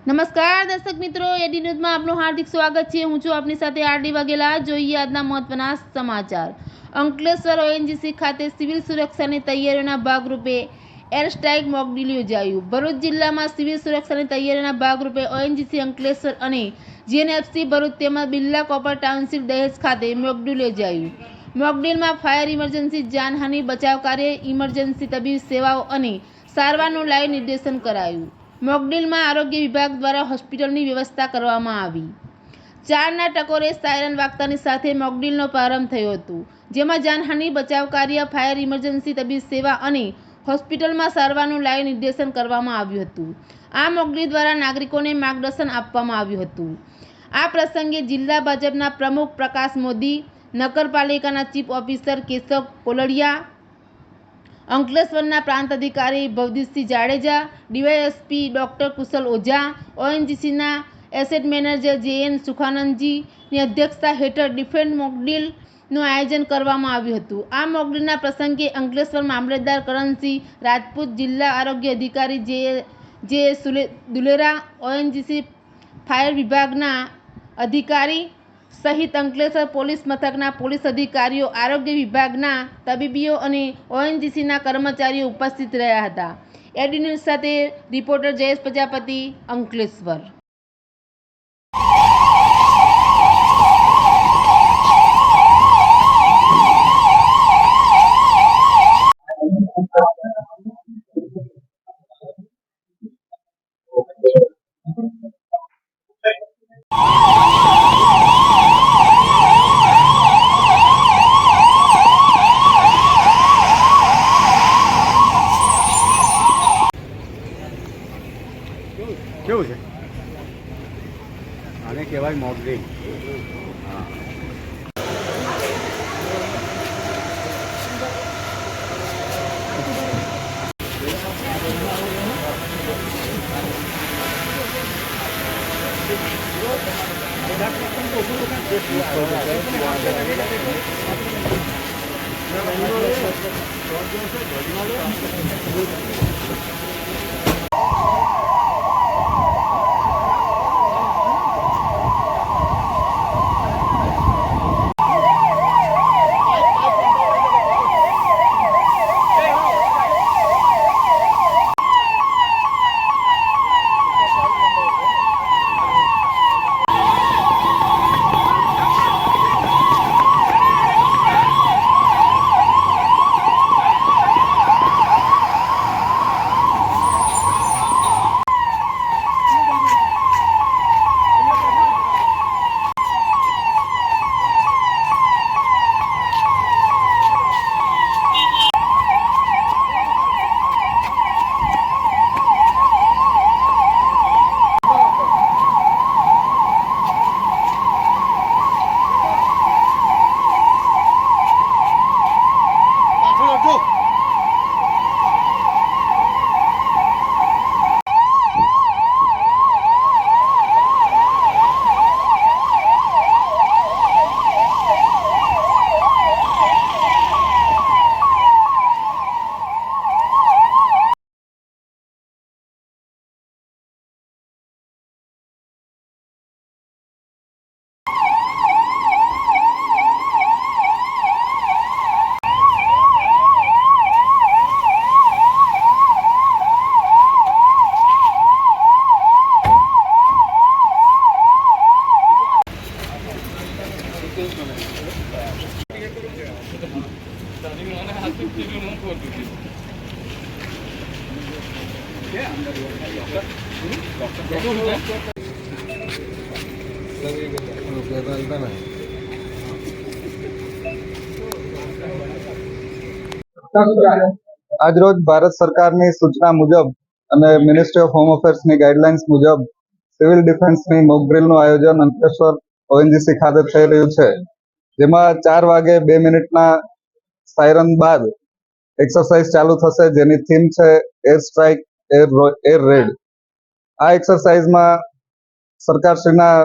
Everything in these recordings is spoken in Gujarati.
નમસ્કાર દર્શક મિત્રો, એડી ન્યૂઝમાં આપનું હાર્દિક સ્વાગત છે। હું છું આપની સાથે આરડી વાઘેલા। જોઈએ આજના મહત્વના સમાચાર। અંકલેશ્વર ઓએનજીસી ખાતે સિવિલ સુરક્ષાની તૈયારીઓના ભાગરૂપે એર સ્ટ્રાઇક મોકડ્રીલ યોજાયું। ભરૂચ જિલ્લામાં સિવિલ સુરક્ષાની તૈયારીઓના ભાગરૂપે ઓએનજીસી અંકલેશ્વર અને જીએનએફસી ભરૂચ તેમજ બિરલા કોપર ટાઉનશીપ દહેજ ખાતે મોકડ્રીલ યોજાયું। મોકડ્રીલમાં ફાયર ઇમરજન્સી, જાનહાનિ બચાવ કાર્ય, ઇમરજન્સી તબીબી સેવાઓ અને સારવારનું લાઈવ નિર્દેશન કરાયું। મોકડ્રીલમાં આરોગ્ય વિભાગ દ્વારા હોસ્પિટલની વ્યવસ્થા કરવામાં આવી। 4ના ટકોરે સાયરન વાગતાની સાથે મોકડ્રીલનો પ્રારંભ થયો હતો, જેમાં જાનહાનિ બચાવ કાર્ય, ફાયર ઇમરજન્સી તબીબી સેવા અને હોસ્પિટલમાં સારવારનું લાઈવ નિર્દેશન કરવામાં આવ્યું હતું। આ મોકડ્રીલ દ્વારા નાગરિકોને માર્ગદર્શન આપવામાં આવ્યું હતું। આ પ્રસંગે જિલ્લા ભાજપના પ્રમુખ પ્રકાશ મોદી, નગરપાલિકાના ચીફ ઓફિસર કેશવ કોલડિયા, અંકલેશ્વરના પ્રાંત અધિકારી ભવદીપસિંહ જાડેજા, ડીવાયએસપી ડોક્ટર કુશલ ઓઝા, ઓએનજીસીના એસેટ મેનેજર જેએન સુખાનંદજીની અધ્યક્ષતા હેઠળ ડિફેન્સ મોકડ્રીલનું આયોજન કરવામાં આવ્યું હતું। આ મોકડ્રીલના પ્રસંગે અંકલેશ્વર મામલતદાર કરણસિંહ રાજપૂત, જિલ્લા આરોગ્ય અધિકારી જે દુલેરા, ઓએનજીસી ફાયર વિભાગના અધિકારી સહિત અંકલેશ્વર પોલીસ મથકના પોલીસ અધિકારીઓ, આરોગ્ય વિભાગના તબીબીઓ અને ઓએનજીસીના કર્મચારીઓ ઉપસ્થિત રહ્યા હતા। એડી ન્યૂઝ સાથે રિપોર્ટર જયેશ પ્રજાપતિ, અંકલેશ્વર। કેવું છે? આને કહેવાય મોકડ્રીલ। હા, આજરોજ ભારત સરકારની સૂચના મુજબ અને મિનિસ્ટ્રી ઓફ હોમ અફેર્સની ગાઈડલાઇન્સ મુજબ સિવિલ ડિફેન્સની મોકડ્રીલનું આયોજન અંકલેશ્વર ઓએનજીસી ખાતે થઈ રહ્યું છે, જેમાં 4 વાગે 2 મિનિટના સાયરન બાદ એક્સરસાઇઝ ચાલુ થશે, જેની થીમ છે એર સ્ટ્રાઇક, એર રેડ। આ એક્સરસાઇઝમાં સરકારશ્રીના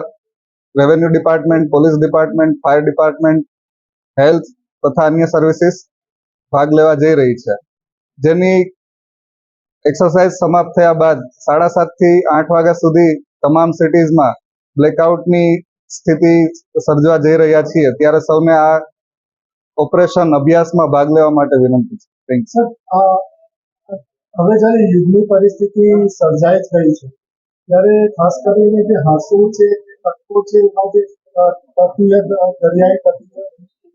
revenue department, police department, fire department, health તથા અન્ય સર્વિસીસ ભાગ લેવા જઈ રહી છે, જેની એક્સરસાઇઝ સમાપ્ત થયા બાદ 7:30 થી 8 વાગ્યા સુધી તમામ સિટીઝમાં બ્લેકઆઉટની સ્થિતિ સર્જવા જઈ રહ્યા છીએ ત્યારે સૌને આ ઓપરેશન અભ્યાસમાં ભાગ લેવા માટે વિનંતી છે. Thank you. હવે જ્યારે યુદ્ધની પરિસ્થિતિ સર્જાઈ જ ગઈ છે ત્યારે ખાસ કરીને જે હાંસુ છે કટકો છે એમાં જે દરિયાઈ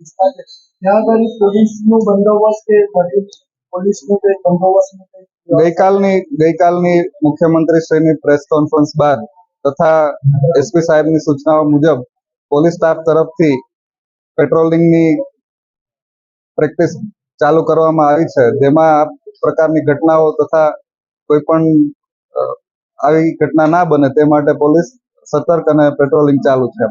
વિસ્તાર છે ત્યાં આગળ પોલીસનું બંદોબસ્ત કે પોલીસનું કંઈ બંદોબસ્તનું કંઈ ગઈકાલની મુખ્યમંત્રીશ્રીની પ્રેસ કોન્ફરન્સ બાદ તથા એસપી સાહેબની સૂચનાઓ મુજબ પોલીસ સ્ટાફ તરફથી પેટ્રોલિંગની પ્રેક્ટિસ ચાલુ કરવામાં આવી છે, જેમાં આ પ્રકારની ઘટનાઓ તથા કોઈ પણ આવી ઘટના ના બને તે માટે પોલીસ સતર્ક અને પેટ્રોલિંગ ચાલુ છે.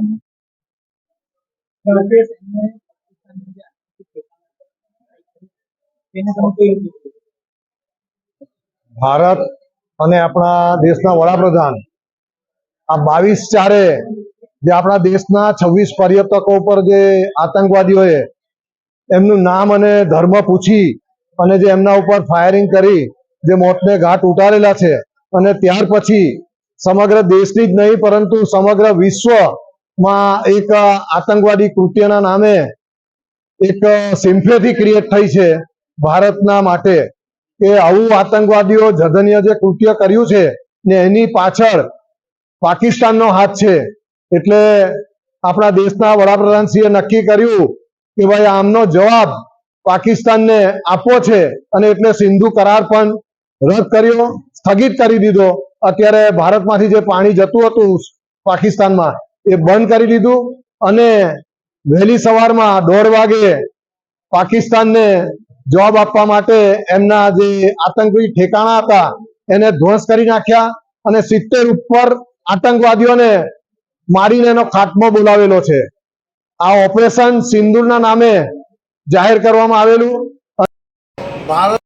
ભારત અને આપણા દેશના વડાપ્રધાન આ 22/4 જે આપણા દેશના 26 પર્યટકો પર જે આતંકવાદીઓએ એમનું નામ અને ધર્મ પૂછી અને જે એમના ઉપર ફાયરિંગ કરી જે મોતને ઘાટ ઉતારેલા છે અને ત્યાર પછી સમગ્ર દેશની જ નહીં પરંતુ સમગ્ર વિશ્વમાં એક આતંકવાદી કૃત્યના નામે એક સિમ્પેથી ક્રિએટ થઈ છે ભારતના માટે કે આવું આતંકવાદીઓ જઘન્ય જે કૃત્ય કર્યું છે ને એની પાછળ પાકિસ્તાનનો હાથ છે. એટલે આપણા દેશના વડાપ્રધાનશ્રીએ નક્કી કર્યું કે ભાઈ આમનો જવાબ પાકિસ્તાનને આપવો છે અને એટલે સિંધુ કરાર પણ રદ કર્યો, સ્થગિત કરી દીધો. અત્યારે ભારતમાંથી જે પાણી જતું હતું પાકિસ્તાનમાં એ બંધ કરી દીધું અને વહેલી સવારમાં 1:30 વાગે પાકિસ્તાનને જવાબ આપવા માટે એમના જે આતંકી ઠેકાણા હતા એને ધ્વંસ કરી નાખ્યા અને 70 ઉપર આતંકવાદીઓને મારીને એનો ખાત્મો બોલાવેલો છે. આ ઓપરેશન સિંદૂરના નામે જાહેર કરવામાં આવેલું. ભારત